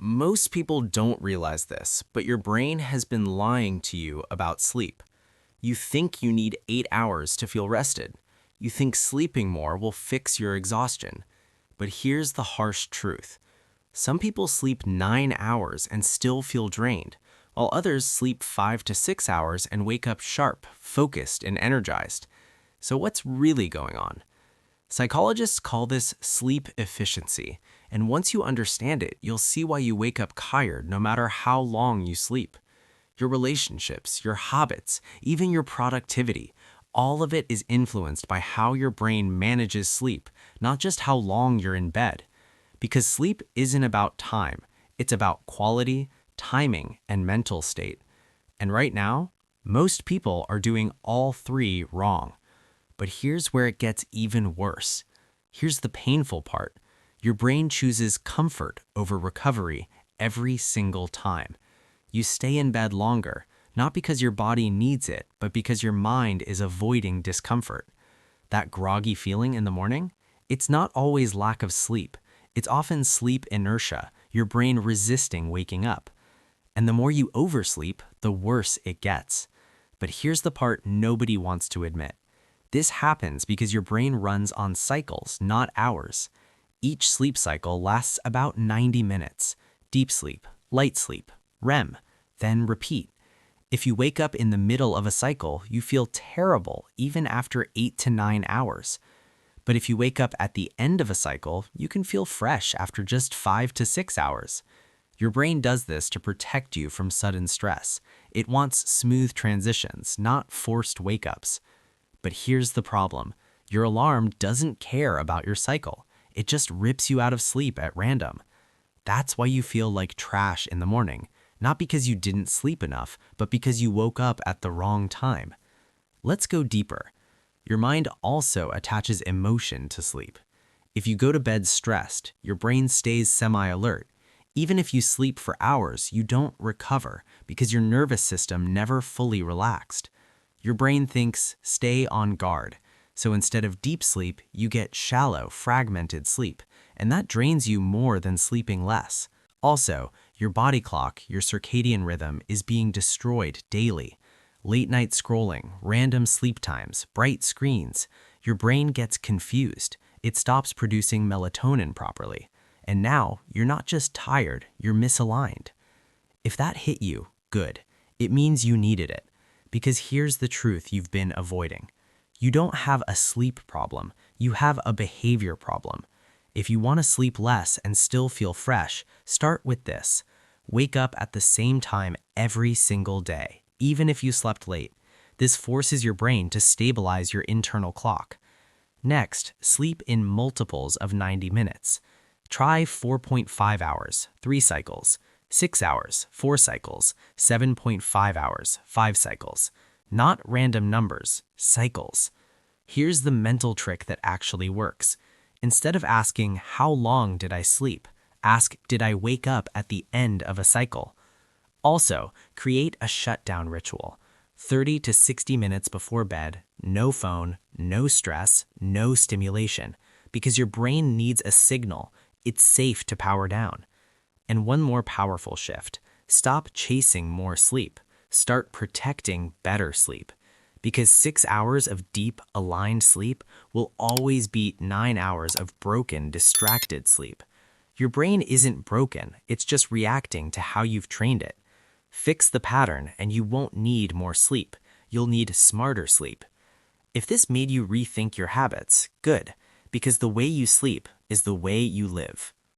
Most people don't realize this, but your brain has been lying to you about sleep. You think you need 8 hours to feel rested. You think sleeping more will fix your exhaustion. But here's the harsh truth. Some people sleep 9 hours and still feel drained, while others sleep 5 to 6 hours and wake up sharp, focused, and energized. So what's really going on? Psychologists call this sleep efficiency, and once you understand it, you'll see why you wake up tired no matter how long you sleep. Your relationships, your habits, even your productivity, all of it is influenced by how your brain manages sleep, not just how long you're in bed. Because sleep isn't about time, it's about quality, timing, and mental state. And right now, most people are doing all three wrong. But here's where it gets even worse. Here's the painful part. Your brain chooses comfort over recovery every single time. You stay in bed longer, not because your body needs it, but because your mind is avoiding discomfort. That groggy feeling in the morning? It's not always lack of sleep. It's often sleep inertia, your brain resisting waking up. And the more you oversleep, the worse it gets. But here's the part nobody wants to admit. This happens because your brain runs on cycles, not hours. Each sleep cycle lasts about 90 minutes. Deep sleep, light sleep, REM, then repeat. If you wake up in the middle of a cycle, you feel terrible even after 8 to 9 hours. But if you wake up at the end of a cycle, you can feel fresh after just 5 to 6 hours. Your brain does this to protect you from sudden stress. It wants smooth transitions, not forced wake-ups. But here's the problem. Your alarm doesn't care about your cycle. It just rips you out of sleep at random. That's why you feel like trash in the morning, not because you didn't sleep enough, but because you woke up at the wrong time. Let's go deeper. Your mind also attaches emotion to sleep. If you go to bed stressed, your brain stays semi-alert. Even if you sleep for hours, you don't recover because your nervous system never fully relaxed. Your brain thinks, stay on guard. So instead of deep sleep, you get shallow, fragmented sleep, and that drains you more than sleeping less. Also, your body clock, your circadian rhythm, is being destroyed daily. Late night scrolling, random sleep times, bright screens. Your brain gets confused. It stops producing melatonin properly. And now, you're not just tired, you're misaligned. If that hit you, good. It means you needed it. Because here's the truth you've been avoiding. You don't have a sleep problem, you have a behavior problem. If you want to sleep less and still feel fresh, start with this. Wake up at the same time every single day, even if you slept late. This forces your brain to stabilize your internal clock. Next, sleep in multiples of 90 minutes. Try 4.5 hours, 3 cycles. 6 hours, 4 cycles, 7.5 hours, 5 cycles. Not random numbers, cycles. Here's the mental trick that actually works. Instead of asking, how long did I sleep? Ask, did I wake up at the end of a cycle? Also, create a shutdown ritual. 30 to 60 minutes before bed, no phone, no stress, no stimulation. Because your brain needs a signal. It's safe to power down. And one more powerful shift. Stop chasing more sleep. Start protecting better sleep. Because 6 hours of deep, aligned sleep will always beat 9 hours of broken, distracted sleep. Your brain isn't broken, it's just reacting to how you've trained it. Fix the pattern and you won't need more sleep. You'll need smarter sleep. If this made you rethink your habits, good. Because the way you sleep is the way you live.